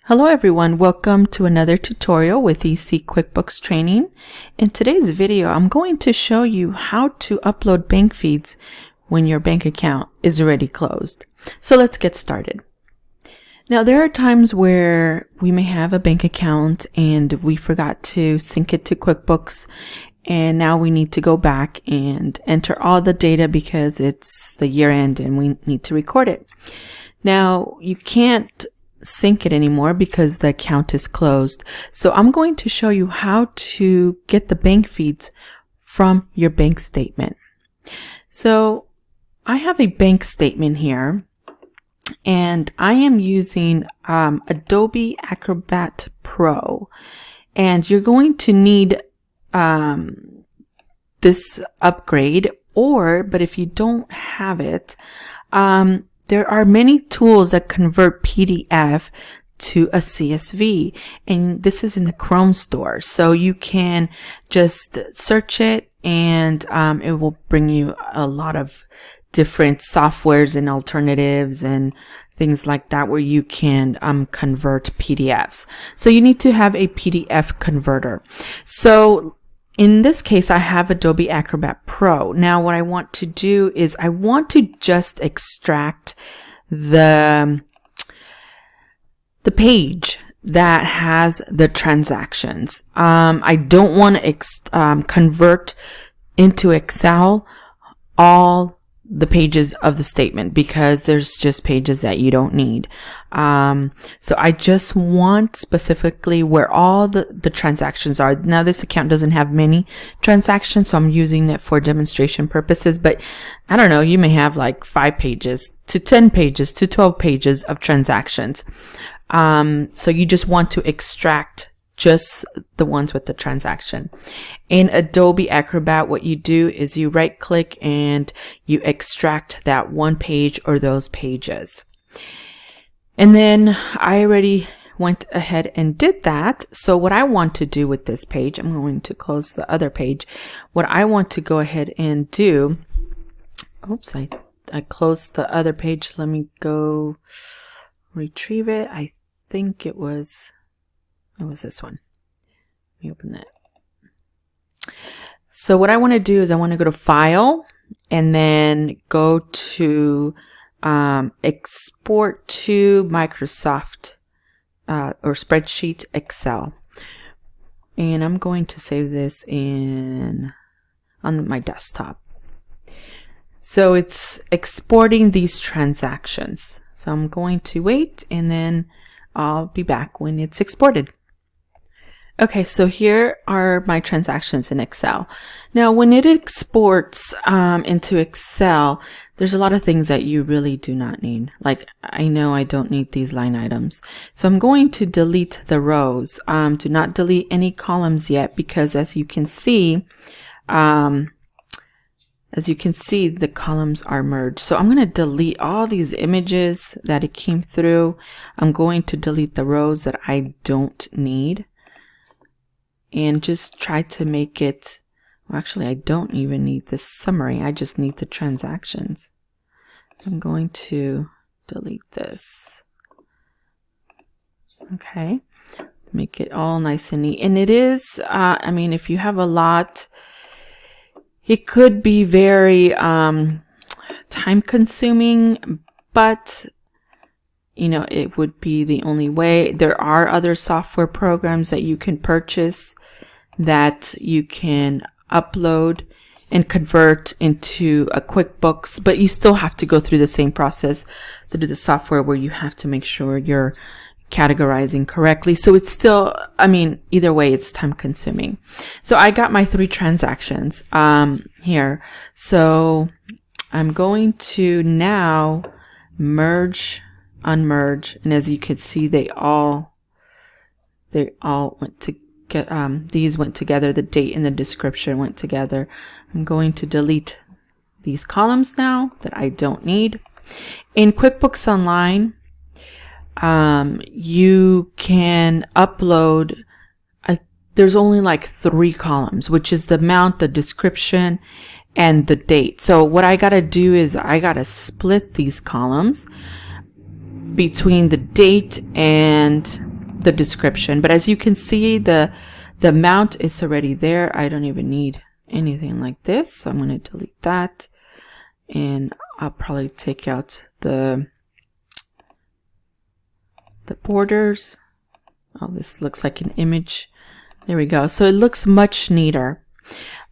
Hello everyone, welcome to another tutorial with EC QuickBooks training. In today's video, I'm going to show you how to upload bank feeds when your bank account is already closed. So let's get started. Now there are times where we may have a bank account and we forgot to sync it to QuickBooks, and now we need to go back and enter all the data because it's the year end and we need to record it. Now you can't sync it anymore because the account is closed. So I'm going to show you how to get the bank feeds from your bank statement. So I have a bank statement here and I am using Adobe Acrobat Pro, and you're going to need this upgrade, but if you don't have it, there are many tools that convert PDF to a CSV, and this is in the Chrome store. So you can just search it and it will bring you a lot of different softwares and alternatives and things like that where you can convert PDFs. So you need to have a PDF converter. So in this case, I have Adobe Acrobat Pro. Now what I want to do is I want to just extract the page that has the transactions. I don't want to convert into Excel all the pages of the statement because there's just pages that you don't need. So I just want specifically where all the transactions are. Now this account doesn't have many transactions, so I'm using it for demonstration purposes, but I don't know, you may have like 5 pages to 10 pages to 12 pages of transactions. So you just want to extract just the ones with the transaction. In Adobe Acrobat, what you do is you right click and you extract that one page or those pages. And then I already went ahead and did that. So what I want to do with this page, I'm going to close the other page. What I want to go ahead and do, oops, I closed the other page. Let me go retrieve it. I think it was this one. Let me open that. So what I want to do is I want to go to File and then go to Export to Microsoft or Spreadsheet Excel. And I'm going to save this on my desktop. So it's exporting these transactions. So I'm going to wait and then I'll be back when it's exported. Okay, so here are my transactions in Excel. Now, when it exports into Excel, there's a lot of things that you really do not need. Like, I know I don't need these line items. So I'm going to delete the rows. Do not delete any columns yet because as you can see, the columns are merged. So I'm going to delete all these images that it came through. I'm going to delete the rows that I don't need. And just try to make it, well, actually, I don't even need this summary. I just need the transactions. So I'm going to delete this. Okay. Make it all nice and neat. And it is, I mean, if you have a lot, it could be very time consuming, but you know, it would be the only way. There are other software programs that you can purchase that you can upload and convert into a QuickBooks, but you still have to go through the same process to do the software where you have to make sure you're categorizing correctly. So it's still, I mean, either way, it's time consuming. So I got my 3 transactions here. So I'm going to now merge, unmerge, and as you can see, they all went to get, these went together, the date and the description went together. I'm going to delete these columns now that I don't need. In QuickBooks Online, you can upload, there's only like 3 columns, which is the amount, the description, and the date. So what I gotta do is I gotta split these columns between the date and the description. But as you can see, the amount is already there. I don't even need anything like this. So I'm going to delete that. And I'll probably take out the borders. Oh, this looks like an image. There we go. So it looks much neater.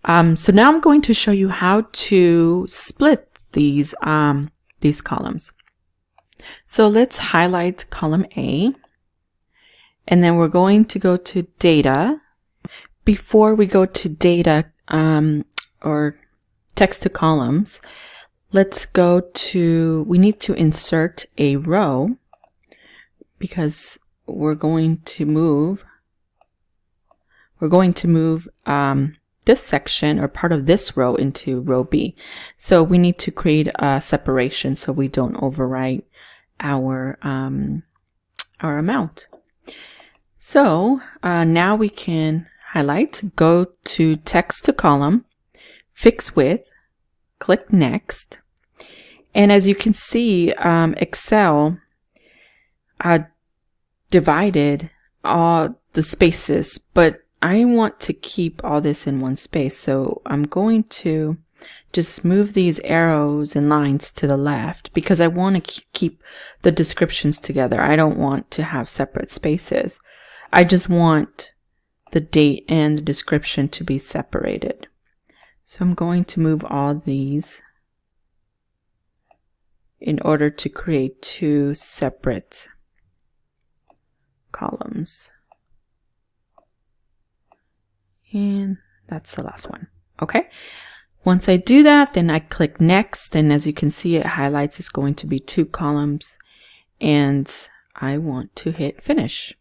So now I'm going to show you how to split these columns. So let's highlight column A, and then we're going to go to data. Before we go to data or text to columns, let's go to, we need to insert a row because we're going to move this section or part of this row into row B. So we need to create a separation so we don't overwrite our amount. So now we can highlight, go to text to column, fix width, click next. And as you can see, Excel divided all the spaces, but I want to keep all this in one space. So I'm going to just move these arrows and lines to the left because I want to keep the descriptions together. I don't want to have separate spaces. I just want the date and the description to be separated. So I'm going to move all these in order to create two separate columns. And that's the last one. Okay. Once I do that, then I click next. And as you can see, it highlights it's going to be two columns. And I want to hit finish.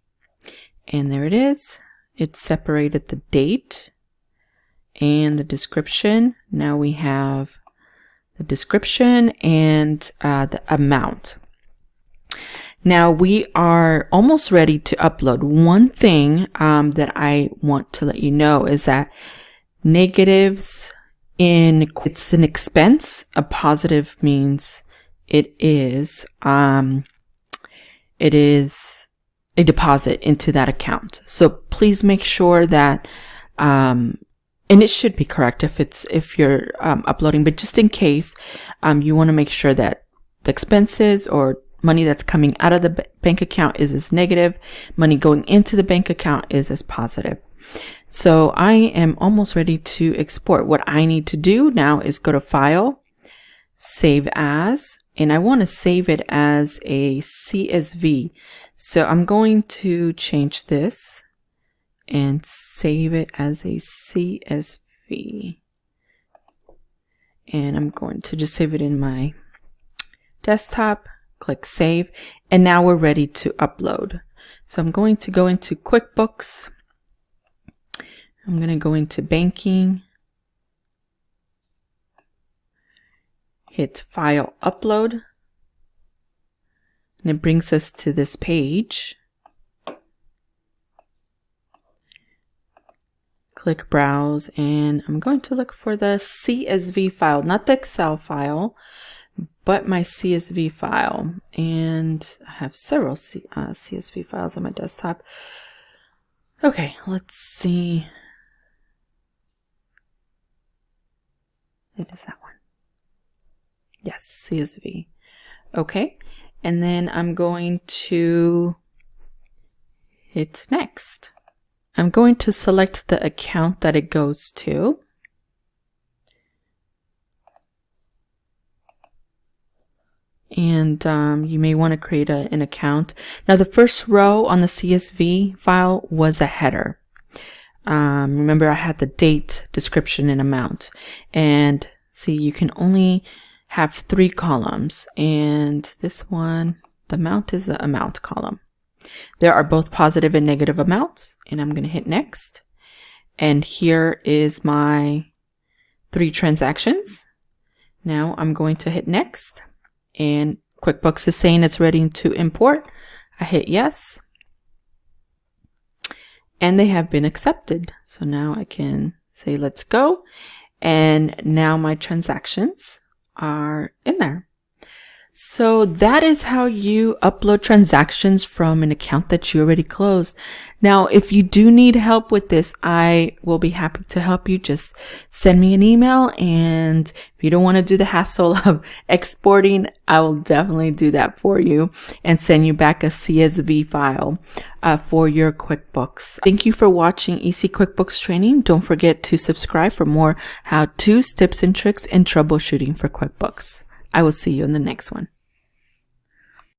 And there it is. It separated the date and the description. Now we have the description and the amount. Now we are almost ready to upload. One thing that I want to let you know is that negatives it's an expense. A positive means it is a deposit into that account. So please make sure that and it should be correct if you're uploading, but just in case, you want to make sure that the expenses or money that's coming out of the bank account is as negative, money going into the bank account is as positive. So I am almost ready to export. What I need to do now is go to File, Save As, and I want to save it as a CSV. So I'm going to change this and save it as a CSV. And I'm going to just save it in my desktop, click Save, and now we're ready to upload. So I'm going to go into QuickBooks. I'm going to go into Banking, hit File, Upload, and it brings us to this page. Click Browse, and I'm going to look for the CSV file, not the Excel file, but my CSV file. And I have several CSV files on my desktop. Okay, let's see. It is that one. Yes, CSV. Okay, and then I'm going to hit Next. I'm going to select the account that it goes to. And you may want to create an account. Now the first row on the CSV file was a header. Remember I had the date, description, and amount. And see, you can only have 3 columns. And this one, the amount is the amount column. There are both positive and negative amounts, and I'm going to hit Next. And here is my 3 transactions. Now I'm going to hit Next, and QuickBooks is saying it's ready to import. I hit Yes, and they have been accepted. So now I can say let's go, and now my transactions are in there. So that is how you upload transactions from an account that you already closed. Now, if you do need help with this, I will be happy to help you. Just send me an email, and if you don't want to do the hassle of exporting, I will definitely do that for you and send you back a CSV file for your QuickBooks. Thank you for watching EC QuickBooks training. Don't forget to subscribe for more how-tos, tips, and tricks in troubleshooting for QuickBooks. I will see you in the next one.